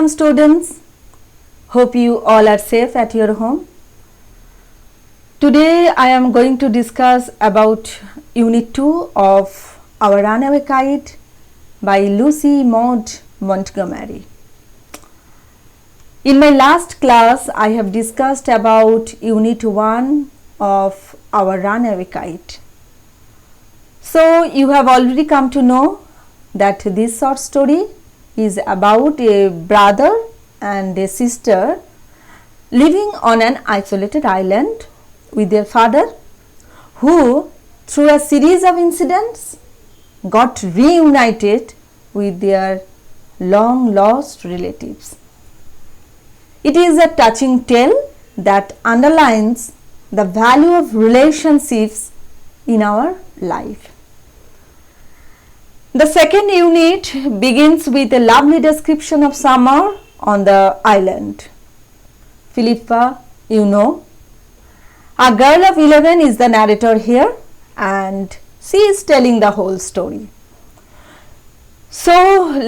Welcome students. Hope you all are safe at your home. Today I am going to discuss about Unit 2 of Our Runaway Kite by Lucy Maud Montgomery. In my last class I have discussed about Unit 1 of Our Runaway Kite. So you have already come to know that this short story is about a brother and a sister living on an isolated island with their father, who through a series of incidents got reunited with their long lost relatives. It is a touching tale that underlines the value of relationships in our life. The second unit begins with a lovely description of summer on the island. Philippa, you know, a girl of 11 is the narrator here, and she is telling the whole story. So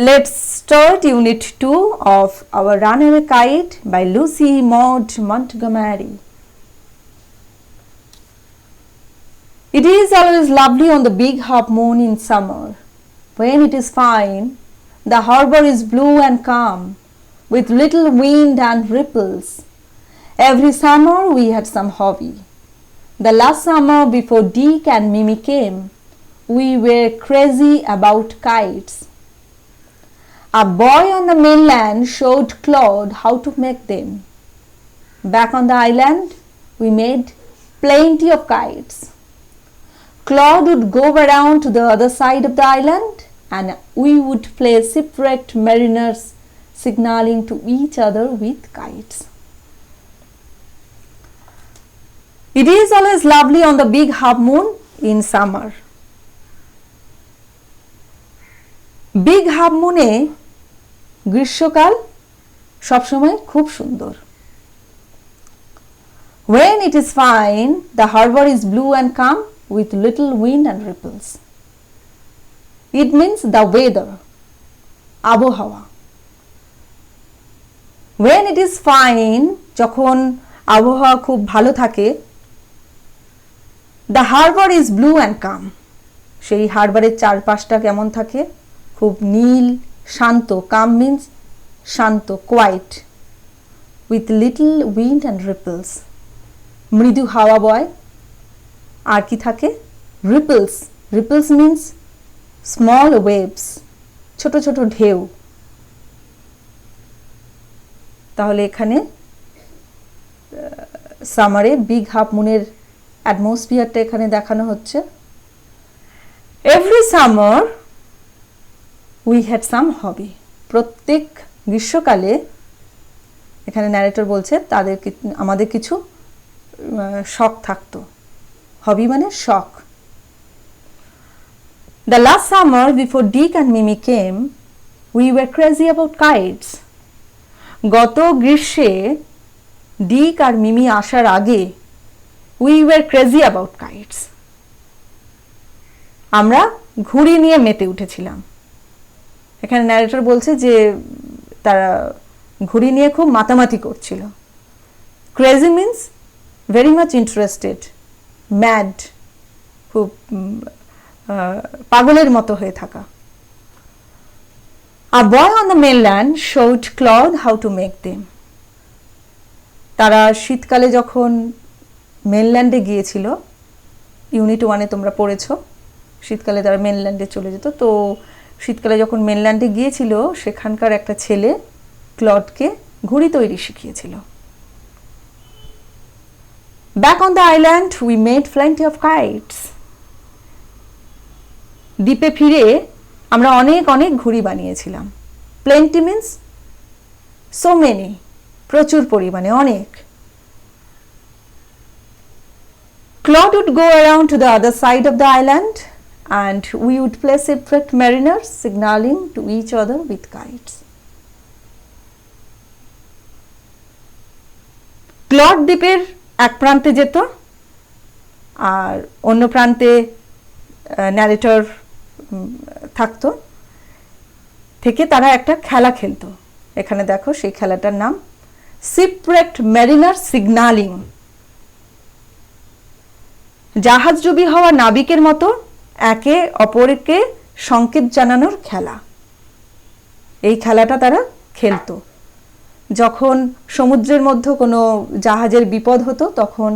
let's start Unit 2 of Our Runaway Kite by Lucy Maud Montgomery. It is always lovely on the big half moon in summer. When it is fine, the harbor is blue and calm, with little wind and ripples. Every summer we had some hobby. The last summer before Dick and Mimi came, we were crazy about kites. A boy on the mainland showed Claude how to make them. Back on the island, we made plenty of kites. Claude would go around to the other side of the island, and we would play shipwrecked mariners, signaling to each other with kites. It is always lovely on the big half moon in summer. Big half moon এ গ্রীষ্মকাল সবসময় খুব সুন্দর. When it is fine, the harbor is blue and calm with little wind and ripples. It means the weather, আবহাওয়া. When it is fine, যখন আবহাওয়া খুব ভালো থাকে, the harbor is blue and calm. সেই হারবারের চারপাশটা কেমন থাকে? খুব নীল, শান্ত. Calm means Shanto, quiet, with little wind and ripples. মৃদু হাওয়া বয়. আর কি থাকে? Ripples. Ripples means small waves, ছোট ছোট ঢেউ. তাহলে এখানে সামারে বিগ হাফ মুনের অ্যাটমসফিয়ারটা এখানে দেখানো হচ্ছে. Every summer we had some hobby. প্রত্যেক গ্রীষ্মকালে, এখানে ন্যারেটর বলছে, আমাদের কিছু শখ থাকতো. হবি মানে শখ. The last summer before Dick and Mimi came, we were crazy about kites. গত গ্রীষ্মে ডিক আর মিমি আসার আগে we were crazy about kites. আমরা ঘুড়ি নিয়ে মেতে উঠেছিলাম. এখানে ন্যারেটর বলছে যে তারা ঘুড়ি নিয়ে খুব মাতামাতি করছিল. Crazy means very much interested, mad, খুব পাগলের মতো হয়ে থাকা. A boy on the mainland showed Claude how to make them. তারা শীতকালে যখন মেনল্যান্ডে গিয়েছিল, ইউনিট 1-এ তোমরা পড়েছো, শীতকালে তারা মেনল্যান্ডে চলে যেত. তো শীতকালে যখন মেনল্যান্ডে গিয়েছিল, সেখানকার একটা ছেলে ক্লডকে ঘুড়ি তৈরি শিখিয়েছিল. Back on the island we made plenty of kites. দ্বীপে ফিরে আমরা অনেক অনেক ঘুড়ি বানিয়েছিলাম. Plenty means so many, প্রচুর পরিমাণে, অনেক. Claude would go around to the other side of the island, and we would play shipwrecked mariners, signaling to each other with kites. Claude দ্বীপের এক প্রান্তে যেত, আর অন্য প্রান্তে ন্যারেটর থাকতো, থেকে তারা একটা খেলা খেলতো. এখানে দেখো সেই খেলাটার নাম শিপরেকড মেরিনার সিগন্যালিং। জাহাজডুবি হওয়া নাবিকের মতো একে অপরকে সংকেত জানানোর খেলা। এই খেলাটা তারা খেলতো। যখন সমুদ্রের মধ্যে কোনো জাহাজের বিপদ হতো তখন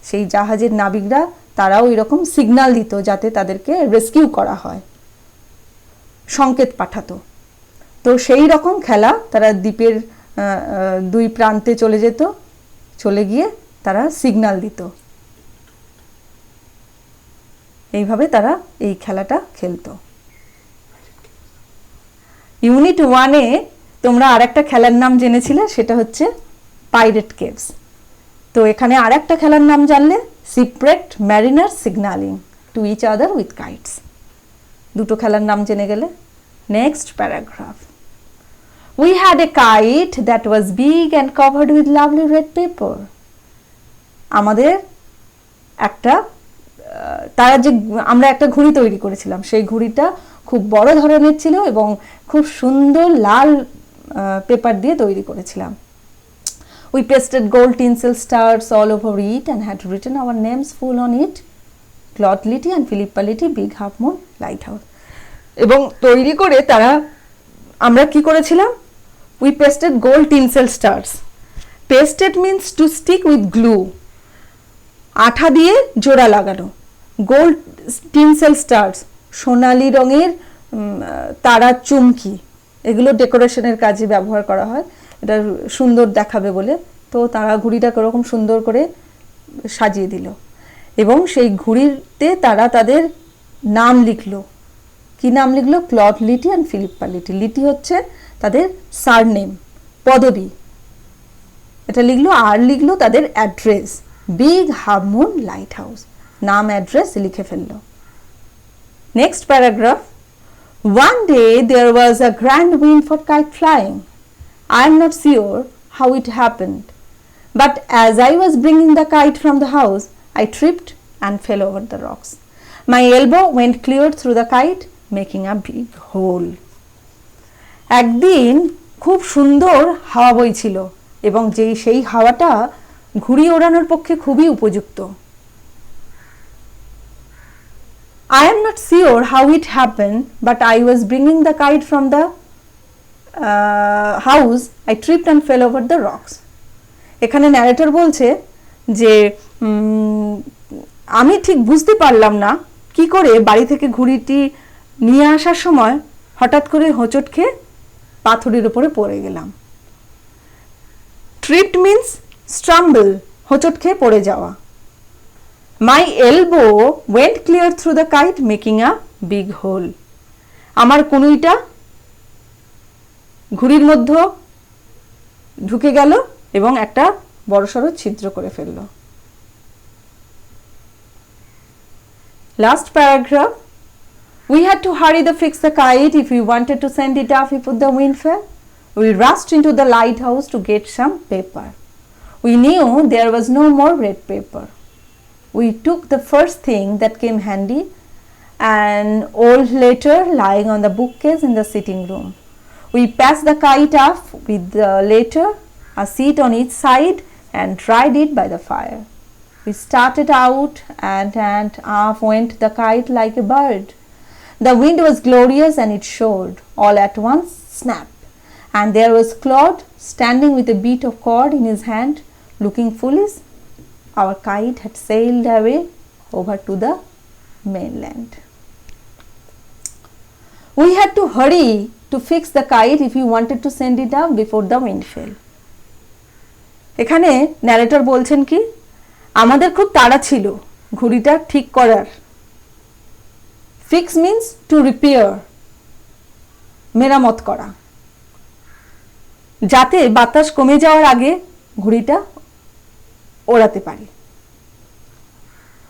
সেই জাহাজের নাবিকরা তারাও এরকম সিগন্যাল দিত যাতে তাদেরকে রেস্কিউ করা হয়, সংকেত পাঠাতো। তো সেই রকম খেলা তারা দ্বীপের দুই প্রান্তে চলে যেত, চলে গিয়ে তারা সিগন্যাল দিত। এইভাবে তারা এই খেলাটা খেলতো। ইউনিট 1-এ তোমরা আরেকটা খেলার নাম জেনেছিলে, সেটা হচ্ছে পাইরেট কেভস। তো এখানে আরেকটা খেলার নাম জানলে, shipwrecked mariner signalling to each other with kites. দুটো খেলার নাম জেনে গেলে। Next paragraph. We had a kite that was big and covered with lovely red paper. আমাদের একটা আমরা একটা ঘুড়ি তৈরি করেছিলাম, সেই ঘুড়িটা খুব বড় ধরনের ছিল এবং খুব সুন্দর লাল পেপার দিয়ে তৈরি করেছিলাম। We pasted gold tinsel stars all over it and had written our names full on it. Claude Litty and Philippa Litty, Big Half Moon Lighthouse. এবং তৈরি করে আমরা কি করেছিলাম? We pasted gold tinsel stars. Pasted means to stick with glue. আঠা দিয়ে জোড়া লাগানো। গোল্ড টিনসেল স্টার্স, সোনালি রঙের তারা চুমকি, এগুলো ডেকোরেশনের কাজে ব্যবহার করা হয়, এটা সুন্দর দেখাবে বলে। তো তারা ঘুড়িটাকে ওরকম সুন্দর করে সাজিয়ে দিল এবং সেই ঘুড়িতে তারা তাদের নাম লিখলো। কি নাম লিখলো? Claude Lity and Philippa Lity. Lity হচ্ছে তাদের সারনেম, পদবী, এটা লিখলো। আর লিখলো তাদের address, big half moon lighthouse, নাম অ্যাড্রেস লিখে ফেললো। Next paragraph. One day there was a grand wind for kite flying. I am not sure how it happened, but as I was bringing the kite from the house, I tripped and fell over the rocks. My elbow went clear through the kite, making a big hole. একদিন খুব সুন্দর হাওয়া বইছিল এবং সেই হাওয়াটা ঘুড়ি ওড়ানোর পক্ষে খুবই উপযুক্ত। I am not sure how it happened, but I was bringing the kite from the house. I tripped and fell over the rocks. এখানে ন্যারেটর বলছে যে আমি ঠিক বুঝতে পারলাম না কি করে বাড়ি থেকে ঘুড়িটি নিয়ে আসার সময় হঠাৎ করে হোঁচট খেয়ে পাথরের উপরে পড়ে গেলাম। ট্রিপড মিন্স স্টাম্বল, হোঁচট খেয়ে পড়ে যাওয়া। My elbow went clear through the kite, making a big hole. আমার কনুইটা ঘুড়ির মধ্যে ঢুকে গেল এবং একটা বড়সড় ছিদ্র করে ফেলল। Last paragraph. We had to hurry to fix the kite if we wanted to send it off if the wind fell. We rushed into the lighthouse to get some paper. We knew there was no more red paper. We took the first thing that came handy, an old letter lying on the bookcase in the sitting room. We passed the kite off with the letter, a seat on each side, and dried it by the fire. We started out and off went the kite like a bird. The wind was glorious and it showed all at once snap, and there was Claude standing with a bit of cord in his hand, looking foolish. Our kite had sailed away over to the mainland. We had to hurry to fix the kite if we wanted to send it up before the wind fell. এখানে narrator বলছেন কি, আমাদের খুব তাড়া ছিল ঘুড়িটা ঠিক করার। Fix means to repair, মেরামত করা, যাতে বাতাস কমে যাওয়ার আগে ঘুড়িটা ওড়াতে পারি।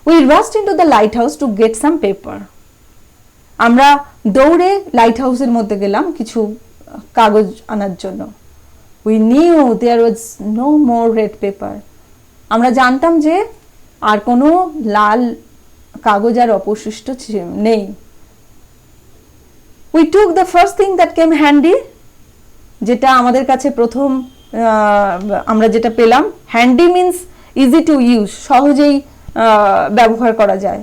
We rushed into the lighthouse to get some paper. আমরা দৌড়ে লাইট হাউসের মধ্যে গেলাম কিছু কাগজ আনার জন্য। We knew there was no more red paper. আমরা জানতাম যে আর কোনো লাল কাগজ আর অবশিষ্ট নেই। We took the first thing that came handy. যেটা আমাদের কাছে প্রথম আমরা যেটা পেলাম, handy means easy to use, সহজেই ব্যবহার করা যায়,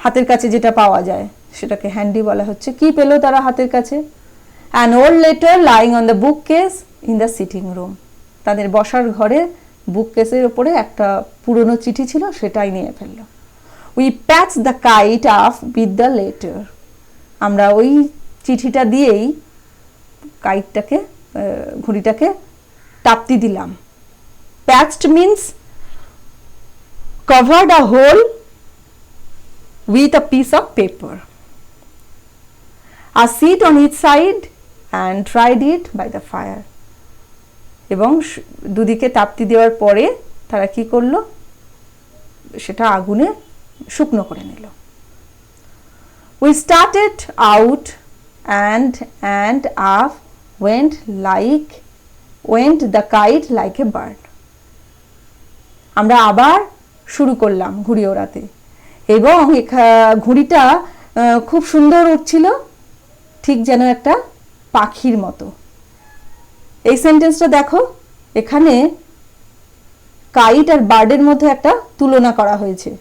হাতের কাছে যেটা পাওয়া যায় সেটাকে হ্যান্ডি বলা হচ্ছে। কি পেল তারা হাতের কাছে? An old letter lying on the bookcase in the sitting room. তাদের বসার ঘরে বুক কেসের ওপরে একটা পুরনো চিঠি ছিল, সেটাই নিয়ে ফেললো। We patch the kite up with the letter. আমরা ওই চিঠিটা দিয়েই কাইটটাকে, ঘুড়িটাকে টাপতি দিলাম। Patched means covered a hole with a piece of paper, a seat on each side and dried it by the fire. এবং দুদিকে টাপতি দেওয়ার পরে তারা কি করলো? সেটা আগুনে শুকনো করে নিল। We started out and up went the kite like a bird. আমরা আবার শুরু করলাম ঘুড়ি ওড়াতে, এবং ঘুড়িটা খুব সুন্দর উঠছিল, ঠিক যেন একটা পাখির মতো। এই সেন্টেন্সটা দেখো, এখানে কাইট আর বার্ডের মধ্যে একটা তুলনা করা হয়েছে।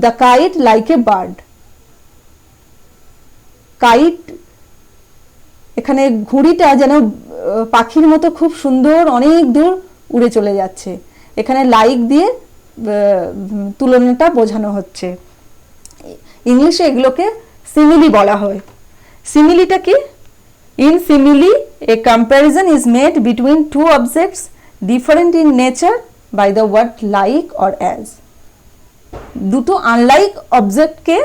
The kite like a bird. Kite, এখানে ঘুড়িটা যেন পাখির মতো খুব সুন্দর অনেক দূর উড়ে চলে যাচ্ছে। এখানে লাইক দিয়ে তুলনাটা বোঝানো হচ্ছে। ইংলিশে এগুলোকে সিমিলি বলা হয়। সিমিলিটা কি? In simile a comparison is made between two objects different in nature by the word like or as. দুটো আনলাইক অবজেক্টকে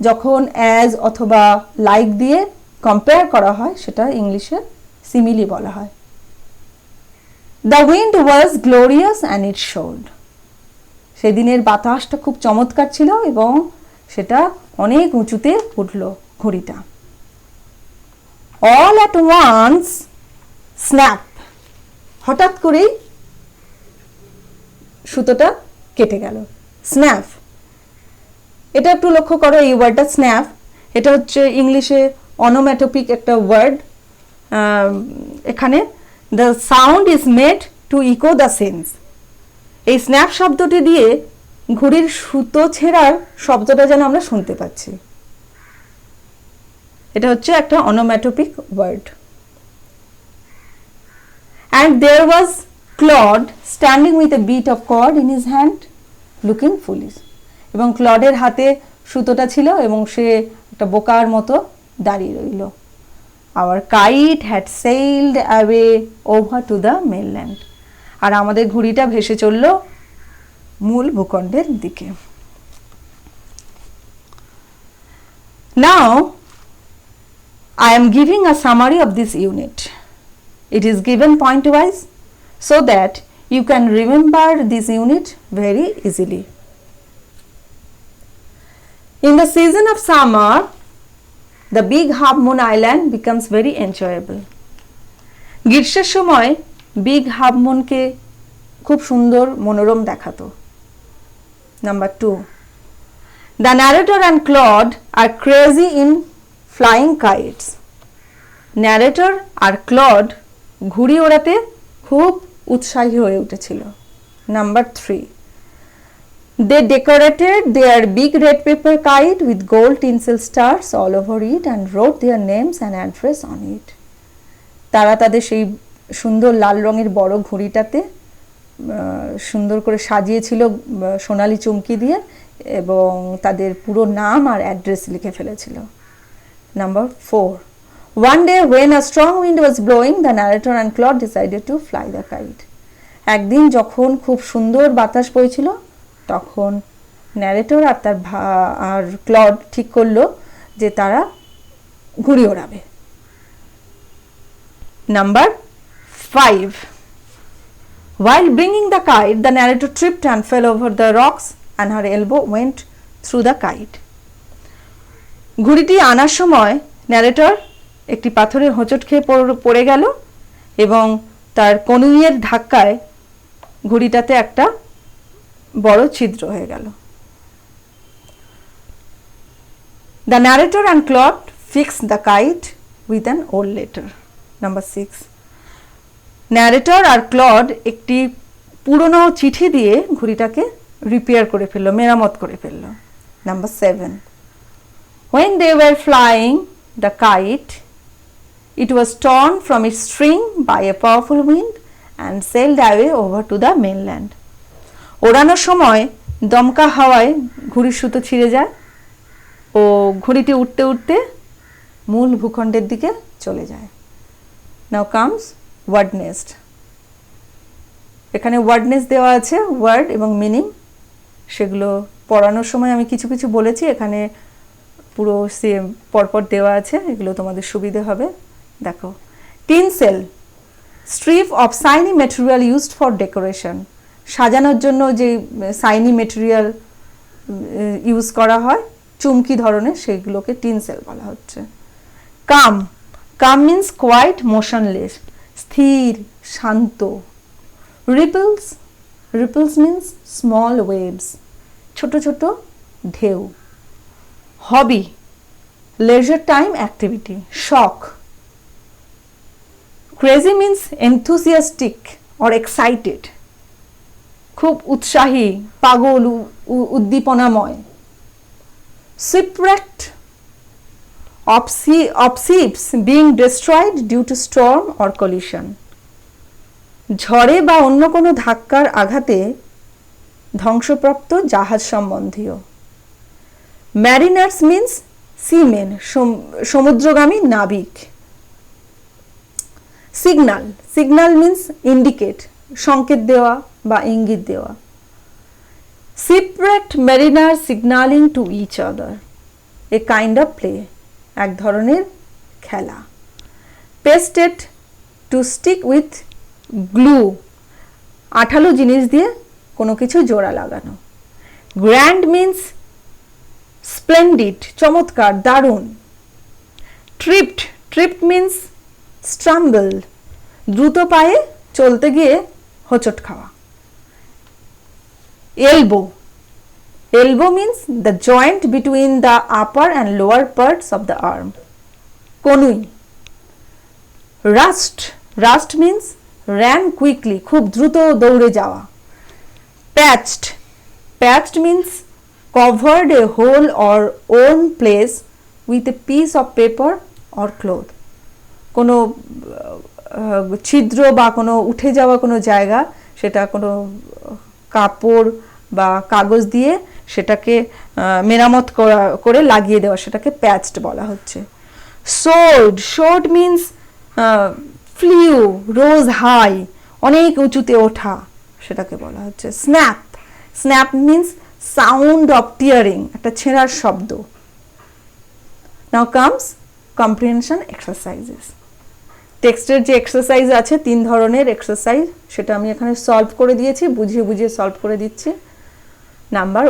যখন অ্যাজ অথবা লাইক দিয়ে কম্পেয়ার করা হয়, সেটা ইংলিশে সিমিলি বলা হয়। The wind was glorious and it showed. সেদিনের বাতাসটা খুব চমৎকার ছিল এবং সেটা অনেক উঁচুতে উঠল ঘুড়িটা। All at once snap. হঠাৎ করেই সুতোটা কেটে গেল। স্ন্যাপ, এটা একটু লক্ষ্য করো, এই ওয়ার্ডটা স্ন্যাপ, এটা হচ্ছে ইংলিশে অনোম্যাটোপিক একটা ওয়ার্ড। এখানে the sound is made to echo the sense. এই স্ন্যাপ শব্দটি দিয়ে ঘুড়ির সুতো ছেঁড়ার শব্দটা যেন আমরা শুনতে পাচ্ছি। এটা হচ্ছে একটা অনোম্যাটোপিক word. And there was Claude standing with a bit of cord in his hand looking foolish. এবং ক্লডের হাতে সুতোটা ছিল এবং সে একটা বোকার মতো দাঁড়িয়ে রইল। Our kite had sailed away over to the mainland. আর আমাদের ঘুড়িটা ভেসে চলল মূল ভূখণ্ডের দিকে। Now I am giving a summary of this unit. It is given point-wise so that you can remember this unit very easily. In the season of summer, the big half moon island becomes very enjoyable. গ্রীষ্মের সময় big half মুনকে খুব সুন্দর মনোরম দেখাতো। Number 2, the narrator and Claude are crazy in flying kites. Narrator আর Claude ঘুড়ি ওড়াতে খুব উৎসাহী হয়ে উঠেছিল। Number 3, they decorated their big red paper kite with gold tinsel stars all over it and wrote their names and address on it. তারা তাদের সেই সুন্দর লাল রঙের বড় ঘুড়িটাতে সুন্দর করে সাজিয়েছিল সোনালি চুমকি দিয়ে এবং তাদের পুরো নাম আর অ্যাড্রেস লিখে ফেলেছিল। Number 4, one day when a strong wind was blowing, the narrator and Claude decided to fly the kite. একদিন যখন খুব সুন্দর বাতাস বইছিল, তখন ন্যারেটর আর ক্লড ঠিক করলো যে তারা ঘুড়ি ওড়াবে। Number 5, while bringing the kite, the narrator tripped and fell over the rocks and her elbow went through the kite. ঘুড়িটি আনার সময় ন্যারেটর একটি পাথরের হোঁচট খেয়ে পড়ে গেল এবং তার কনুইয়ের ধাক্কায় ঘুড়িটাতে একটা বড় ছিদ্র হয়ে গেল। The narrator and Claude fix the kite with an old letter. Number 6. Narrator আর ক্লড একটি পুরনো চিঠি দিয়ে ঘড়িটাকে রিপেয়ার করে ফেললো, মেরামত করে ফেললো। Number 7. When they were flying the kite, it was torn from its string by a powerful wind and sailed away over to the mainland. ওড়ানোর সময় দমকা হাওয়ায় ঘুড়ির সুতো ছিঁড়ে যায় ও ঘড়িটি উঠতে উঠতে মূল ভূখণ্ডের দিকে চলে যায়। Now comes word nest. এখানে ওয়ার্ড নেস্ট দেওয়া আছে, ওয়ার্ড এবং মিনিং, সেগুলো পড়ানোর সময় আমি কিছু কিছু বলেছি, এখানে পুরো সেম পরপর দেওয়া আছে, এগুলো তোমাদের সুবিধে হবে। দেখো, tinsel, strip of shiny material used for decoration, সাজানোর জন্য যে শাইনি ম্যাটেরিয়াল ইউজ করা হয় চুমকি ধরনের, সেগুলোকে টিন সেল বলা হচ্ছে। Calm, calm means quiet motionless, স্থির শান্ত। Ripples, ripples means small waves, ছোট ছোট ঢেউ। হবি, leisure time activity, শখ। Crazy means enthusiastic or excited, খুব উৎসাহী, পাগল, উদ্দীপনাময়। shipwrecked, of ships being destroyed due to storm or collision, ঝড়ে বা অন্য কোনো ধাক্কার আঘাতে ধ্বংসপ্রাপ্ত জাহাজ সম্বন্ধীয়। ম্যারিনার্স মিন্স সিমেন, সমুদ্রগামী নাবিক। সিগনাল, সিগনাল মিন্স ইন্ডিকেট, সংকেত দেওয়া বা ইঙ্গিত দেওয়া। shipwrecked mariners signaling to each other, a kind of play, এক ধরনের খেলা। pasted, to stick with glue, আঠালো জিনিস দিয়ে কোনো কিছু জোড়া লাগানো। গ্র্যান্ড মিন্স স্প্লেন্ডিড, চমৎকার, দারুণ। ট্রিপড, ট্রিপড মিন্স স্ট্রাম্বলড, দ্রুত পায়ে চলতে গিয়ে হোঁচট খাওয়া। Elbow, elbow means the joint between the upper and lower parts of the arm, কনুই। Rushed, rushed means ran quickly, খুব দ্রুত দৌড়ে যাওয়া। Patched, patched means covered a hole or worn place with a piece of paper or cloth, কোনো ছিদ্র বা কোনো উঠে যাওয়া কোনো জায়গা, সেটা কোনো কাপড় বা কাগজ দিয়ে সেটাকে মেরামত করে লাগিয়ে দেওয়া, সেটাকে প্যাচড বলা হচ্ছে। Soared, soared means flew, rose high, অনেক উঁচুতে ওঠা, সেটাকে বলা হচ্ছে। Snap, snap means sound of tearing, একটা ছেঁড়ার শব্দ। Now comes comprehension exercises. টেক্সটের যে এক্সারসাইজ আছে, 3 ধরনের এক্সারসাইজ, সেটা আমি এখানে সলভ করে দিয়েছি, বুঝিয়ে বুঝিয়ে সলভ করে দিচ্ছি। Number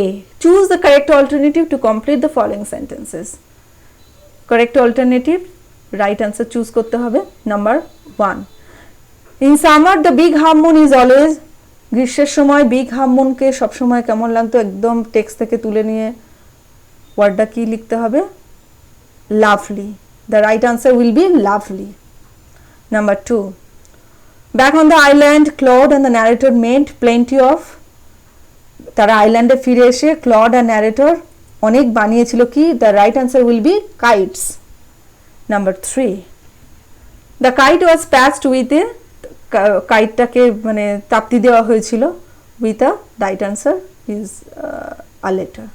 A, choose the correct alternative to complete the following sentences. Correct alternative, right answer choose করতে হবে। Number 1, in summer the big half moon is always, গ্রীষ্মের সময় বিগ হাফ মুনকে সবসময় কেমন লাগতো, একদম টেক্সট থেকে তুলে নিয়ে ওয়ার্ডটা কি লিখতে হবে, lovely. The right answer will B lovely. Number 2, back on the island clod and the narrator made plenty of, তারা আইল্যান্ডে ফিরে এসে ক্লড আর ন্যারেটর অনেক বানিয়েছিল কি, the right answer will be kites. Number 3, the kite was patched with a, কাইটটাকে মানে তাপ্তি দেওয়া হয়েছিল, with a, right answer is a letter.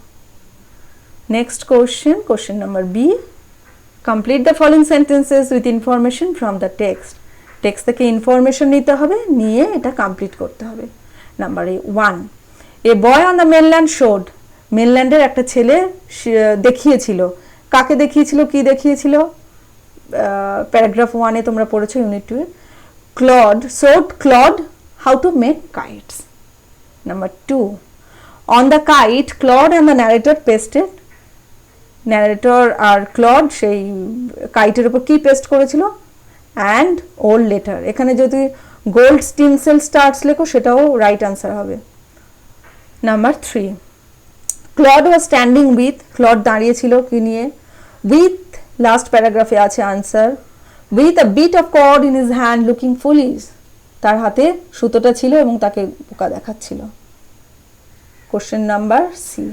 Next question, question number B, complete the following sentences with information from the text. Text থেকে information নিতে হবে, নিয়ে এটা কমপ্লিট করতে হবে। Number 1, a boy on the mainland showed, মেনল্যান্ডের একটা ছেলে দেখিয়েছিল, কাকে দেখিয়েছিল, কি দেখিয়েছিল, প্যারাগ্রাফ 1-এ তোমরা পড়েছো, ইউনিট 2-এ। Claude, showed Claude how to make kites. Number 2, on the kite Claude and the narrator pasted, narrator আর ক্লড সেই কাইটের উপর কি পেস্ট করেছিল, and old letter, এখানে যদি গোল্ড স্টিনসেল স্টার্স লেখো সেটাও রাইট আনসার হবে। Number 3, Claude was standing with, Claude দাঁড়িয়ে ছিল কি নিয়ে, উইথ লাস্ট প্যারাগ্রাফে আছে answer, with a bit of cord in his hand looking foolish, তার হাতে সুতোটা ছিল এবং তাকে বোকা দেখাচ্ছিল। Question number C,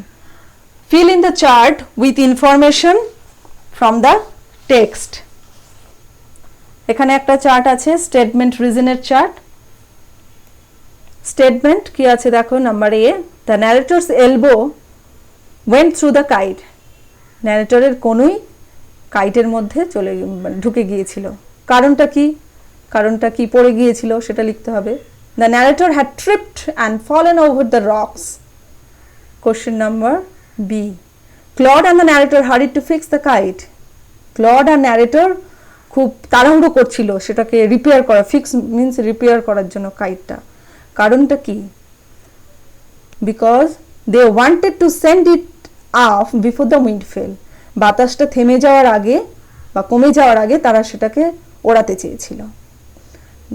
fill in the chart with information from the text. এখানে একটা চার্ট আছে, স্টেটমেন্ট রিজনের চার্ট। স্টেটমেন্ট কি আছে দেখো, number A, the narrator's elbow went through the kite, ন্যারেটরের কোনোই কাইটের মধ্যে ঢুকে গিয়েছিল। কারণটা কি, কারণটা কি পড়ে গিয়েছিল সেটা লিখতে হবে। The narrator had tripped and fallen over the rocks. Question number B, Claude and the narrator hurried to fix the kite, Claude আর ন্যারেটর খুব তাড়াহুড়ো করছিল সেটাকে রিপেয়ার করা, ফিক্স মিন্স রিপেয়ার করার জন্য কাইটটা। কারণটা কি, because they wanted to send it off before the wind fail, বাতাসটা থেমে যাওয়ার আগে বা কমে যাওয়ার আগে তারা সেটাকে ওড়াতে চেয়েছিল।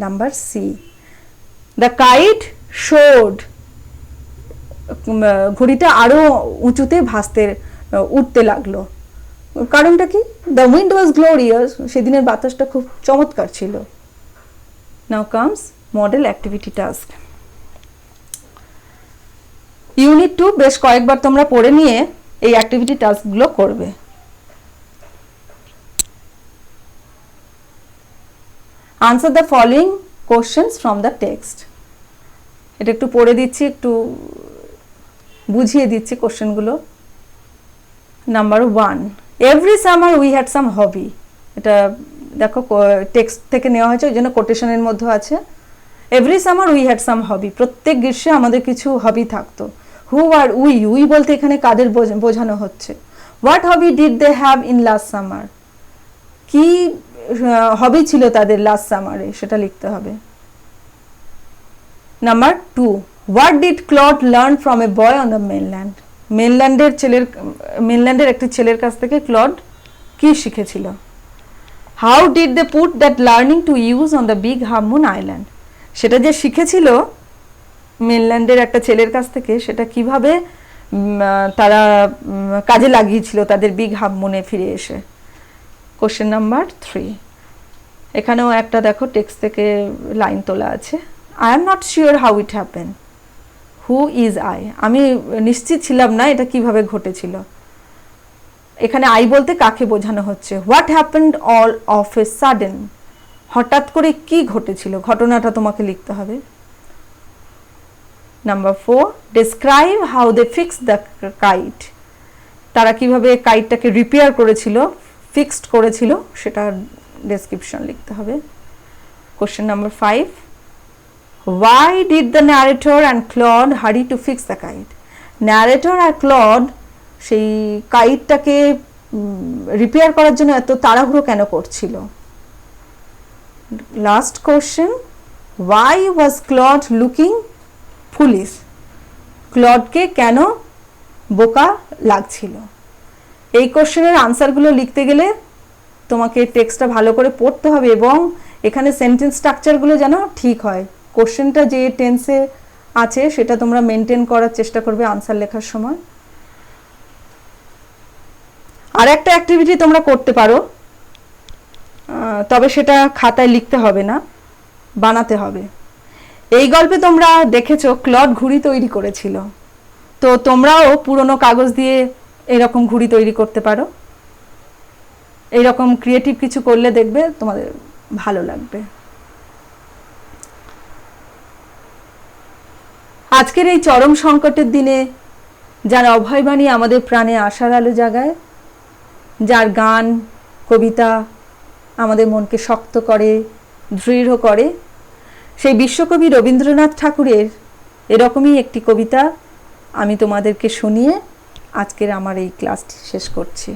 Number C, the kite showed, ঘুড়িটা আরো উঁচুতে উঠতে লাগলো। কারণটা কি, দ্য উইন্ড ওয়াজ গ্লোরিয়াস, সেদিনের বাতাসটা খুব চমৎকার ছিল। নাও comes model activity task. Unit 2 বেশ কয়েকবার তোমরা পড়ে নিয়ে এই অ্যাক্টিভিটি টাস্কগুলো করবে। Answer the following questions from the text. এটা একটু পড়ে দিচ্ছি, একটু বুঝিয়ে দিচ্ছি কোশ্চেনগুলো। Number 1, every summer we had some hobby. এটা দেখো টেক্সট থেকে নেওয়া হয়েছে, ওই জন্য কোটেশনের মধ্যে আছে। Every summer we had some hobby, প্রত্যেক গ্রীষ্মে আমাদের কিছু হবি থাকতো। হু আর উই বলতে এখানে কাদের বোঝানো হচ্ছে? What hobby did they have in last summer, কি হবি ছিল তাদের লাস্ট সামারে, সেটা লিখতে হবে। Number 2, what did Claude learn from a boy on the mainland, মেনল্যান্ডের একটি ছেলের কাছ থেকে ক্লড কি শিখেছিল? How did they put that learning to use on the big half moon island, সেটা যে শিখেছিল মেনল্যান্ডের একটা ছেলের কাছ থেকে, সেটা কিভাবে তারা কাজে লাগিয়েছিল তাদের বিগ হাফ মুনে ফিরে এসে। কোশ্চেন নাম্বার 3, এখানেও একটা দেখো টেক্সট থেকে লাইন তোলা আছে। I am not sure how it happen, who is I, আমি নিশ্চিত ছিলাম না এটা কিভাবে ঘটেছিল। এখানে আই বলতে কাকে বোঝানো হচ্ছে? What happened all of a sudden, হঠাৎ করে কি ঘটেছিল, ঘটনাটা তোমাকে লিখতে হবে। Number 4, describe how they fix the kite, তারা কিভাবে কাইটটাকে রিপেয়ার করেছিল, ফিক্সড করেছিল, সেটা ডেসক্রিপশন লিখতে হবে। Question number 5, why did the narrator and Claude hurry to fix the kite, narrator আর ক্লড সেই কাইটটাকে রিপেয়ার করার জন্য এত তাড়াহুড়ো কেন করছিল? Last question, why was Claude looking foolish, ক্লডকে কেন বোকা লাগছিল? এই কোশ্চেনের আনসারগুলো লিখতে গেলে তোমাকে টেক্সটটা ভালো করে পড়তে হবে এবং এখানে সেন্টেন্স স্ট্রাকচারগুলো যেন ঠিক হয়। কোশ্চেনটা যে টেন্সে আছে সেটা তোমরা মেনটেন করার চেষ্টা করবে আনসার লেখার সময়। আর একটা অ্যাক্টিভিটি তোমরা করতে পারো, তবে সেটা খাতায় লিখতে হবে না, বানাতে হবে। এই গল্পে তোমরা দেখেছো ক্লড ঘুড়ি তৈরি করেছিল, তো তোমরাও পুরনো কাগজ দিয়ে এরকম ঘুড়ি তৈরি করতে পারো। এইরকম ক্রিয়েটিভ কিছু করলে দেখবে তোমাদের ভালো লাগবে। আজকের এই চরম সংকটের দিনে যার অভয়বাণী আমাদের প্রাণে আশার আলো জাগায়, যার গান কবিতা আমাদের মনকে শক্ত করে, দৃঢ় করে, সেই বিশ্বকবি রবীন্দ্রনাথ ঠাকুরের এরকমই একটি কবিতা আমি তোমাদেরকে শুনিয়ে আজকের আমার এই ক্লাসটি শেষ করছি।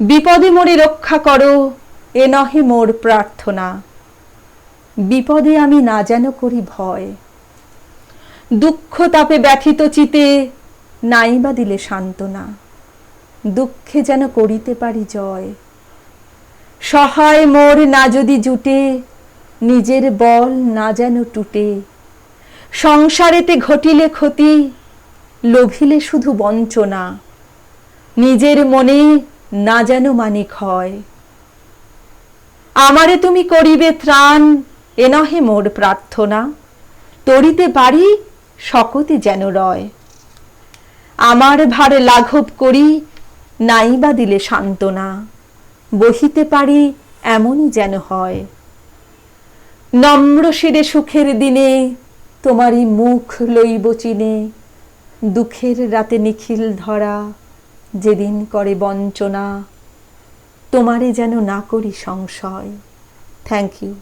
বিপদে মোরে রক্ষা করো, এ নহে মোর প্রার্থনা, বিপদে আমি না যেন করি ভয়, দুঃখ তাপে ব্যথিত চিতে নাই বা দিলে সান্ত্বনা, দুঃখে যেন করিতে পারি জয়, সহায় মোর না যদি জুটে, নিজের বল না যেন টুটে, সংসারেতে ঘটিলে ক্ষতি, লোভিলে শুধু বঞ্চনা, নিজের মনে না যেন মানিক হয়। আমারে তুমি করিবে ত্রাণ, এ নহে মোর প্রার্থনা, তরিতে পারি শকতি যেন রয়। আমার ভারে লাঘব করি, নাইবা দিলে সান্ত্বনা, বহিতে পারি এমনই যেন হয়। নম্র শিরে সুখের দিনে, তোমারই মুখ লইব চিনে, দুঃখের রাতে নিখিল ধরা, যেদিন করে বঞ্চনা, তোমারে যেন না করি সংশয়। Thank you.